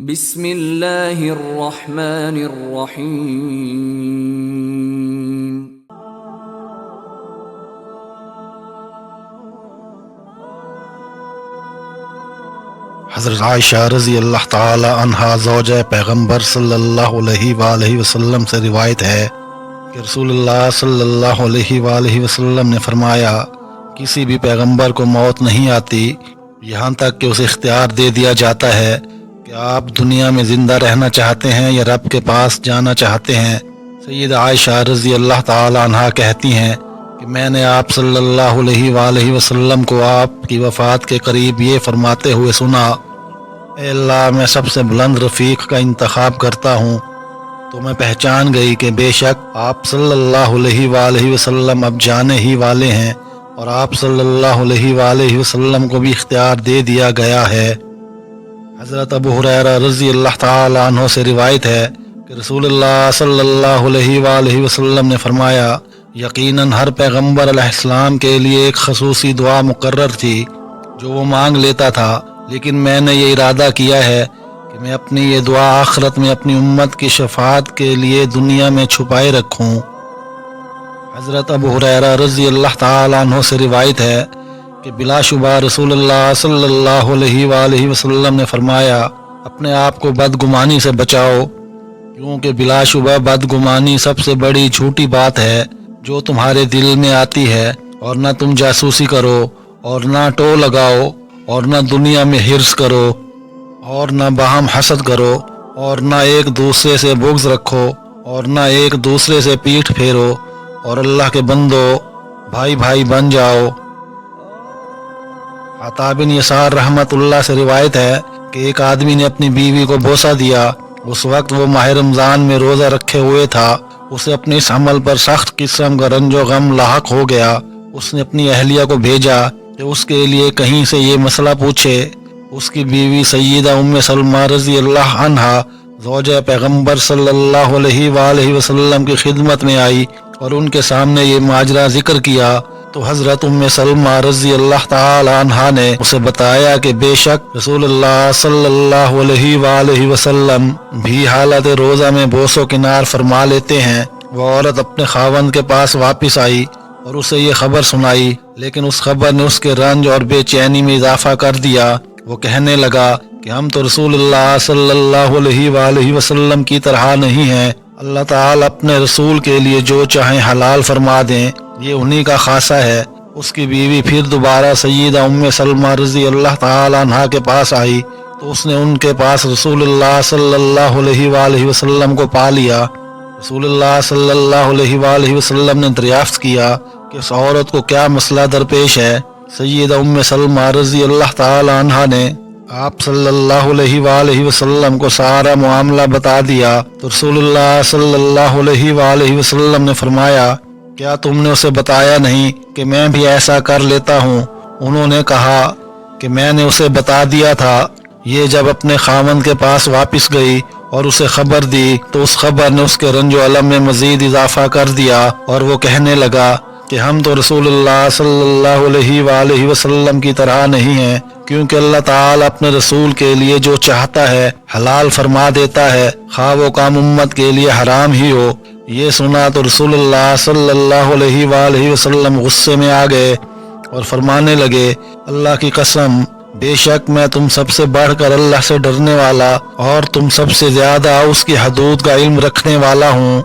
بسم اللہ الرحمن الرحیم۔ حضرت عائشہ رضی اللہ تعالی عنہا زوجہ پیغمبر صلی اللہ علیہ وآلہ وسلم سے روایت ہے کہ رسول اللہ صلی اللہ علیہ وآلہ وسلم نے فرمایا، کسی بھی پیغمبر کو موت نہیں آتی یہاں تک کہ اسے اختیار دے دیا جاتا ہے کہ آپ دنیا میں زندہ رہنا چاہتے ہیں یا رب کے پاس جانا چاہتے ہیں۔ سید عائشہ رضی اللہ تعالی عنہا کہتی ہیں کہ میں نے آپ صلی اللہ علیہ وآلہ وسلم کو آپ کی وفات کے قریب یہ فرماتے ہوئے سنا، اے اللہ میں سب سے بلند رفیق کا انتخاب کرتا ہوں، تو میں پہچان گئی کہ بے شک آپ صلی اللہ علیہ وآلہ وسلم اب جانے ہی والے ہیں اور آپ صلی اللہ علیہ وآلہ وسلم کو بھی اختیار دے دیا گیا ہے۔ حضرت ابو ہریرہ رضی اللہ تعالی عنہ سے روایت ہے کہ رسول اللہ صلی اللہ علیہ وآلہ وسلم نے فرمایا، یقیناً ہر پیغمبر علیہ السلام کے لیے ایک خصوصی دعا مقرر تھی جو وہ مانگ لیتا تھا، لیکن میں نے یہ ارادہ کیا ہے کہ میں اپنی یہ دعا آخرت میں اپنی امت کی شفاعت کے لیے دنیا میں چھپائے رکھوں۔ حضرت ابو ہریرہ رضی اللہ تعالی عنہ سے روایت ہے کہ بلا شبہ رسول اللہ صلی اللہ علیہ وآلہ وسلم نے فرمایا، اپنے آپ کو بدگمانی سے بچاؤ، کیونکہ بلا شبہ بدگمانی سب سے بڑی جھوٹی بات ہے جو تمہارے دل میں آتی ہے، اور نہ تم جاسوسی کرو اور نہ ٹو لگاؤ اور نہ دنیا میں حرص کرو اور نہ باہم حسد کرو اور نہ ایک دوسرے سے بغض رکھو اور نہ ایک دوسرے سے پیٹھ پھیرو، اور اللہ کے بندو بھائی بھائی بن جاؤ۔ عطا بن یسار رحمت اللہ سے روایت ہے کہ ایک آدمی نے اپنی بیوی کو بوسہ دیا، اس وقت وہ ماہ رمضان میں روزہ رکھے ہوئے تھا، اسے اپنے اس عمل پر سخت قسم کا رنج و غم لاحق ہو گیا۔ اس نے اپنی اہلیہ کو بھیجا کہ اس کے لیے کہیں سے یہ مسئلہ پوچھے۔ اس کی بیوی سیدہ ام سلمہ رضی اللہ عنہا زوجہ پیغمبر صلی اللہ علیہ وآلہ وسلم کی خدمت میں آئی اور ان کے سامنے یہ ماجرا ذکر کیا، تو حضرت ام سلمہ رضی اللہ تعالی عنہا نے اسے بتایا کہ بے شک رسول اللہ صلی اللہ علیہ وآلہ وسلم بھی حالت روزہ میں بوس و کنار فرما لیتے ہیں۔ وہ عورت اپنے خاوند کے پاس واپس آئی اور اسے یہ خبر سنائی، لیکن اس خبر نے اس کے رنج اور بے چینی میں اضافہ کر دیا۔ وہ کہنے لگا کہ ہم تو رسول اللہ صلی اللہ علیہ وآلہ وسلم کی طرح نہیں ہیں، اللہ تعالی اپنے رسول کے لیے جو چاہیں حلال فرما دیں، یہ انہی کا خاصہ ہے۔ اس کی بیوی پھر دوبارہ سیدہ ام سلمہ رضی اللہ تعالی عنہا کے پاس آئی تو اس نے ان کے پاس رسول اللہ صلی اللہ علیہ وآلہ وسلم کو پا لیا۔ رسول اللہ صلی اللہ علیہ وآلہ وسلم نے دریافت کیا کہ اس عورت کو کیا مسئلہ درپیش ہے۔ سیدہ ام سلمہ رضی اللہ تعالی عنہا نے آپ صلی اللہ علیہ وآلہ وسلم کو سارا معاملہ بتا دیا، تو رسول اللہ صلی اللہ علیہ وآلہ وسلم نے فرمایا، کیا تم نے اسے بتایا نہیں کہ میں بھی ایسا کر لیتا ہوں؟ انہوں نے کہا کہ میں نے اسے بتا دیا تھا۔ یہ جب اپنے خاوند کے پاس واپس گئی اور اسے خبر دی تو اس خبر نے اس کے رنج و الم میں مزید اضافہ کر دیا، اور وہ کہنے لگا کہ ہم تو رسول اللہ صلی اللہ علیہ وآلہ وسلم کی طرح نہیں ہیں، کیونکہ اللہ تعالی اپنے رسول کے لیے جو چاہتا ہے حلال فرما دیتا ہے، خواہ وہ کام امت کے لیے حرام ہی ہو۔ یہ سنا تو رسول اللہ صلی اللہ علیہ وآلہ وسلم غصے میں آ گئے اور فرمانے لگے، اللہ کی قسم بے شک میں تم سب سے بڑھ کر اللہ سے ڈرنے والا اور تم سب سے زیادہ اس کی حدود کا علم رکھنے والا ہوں۔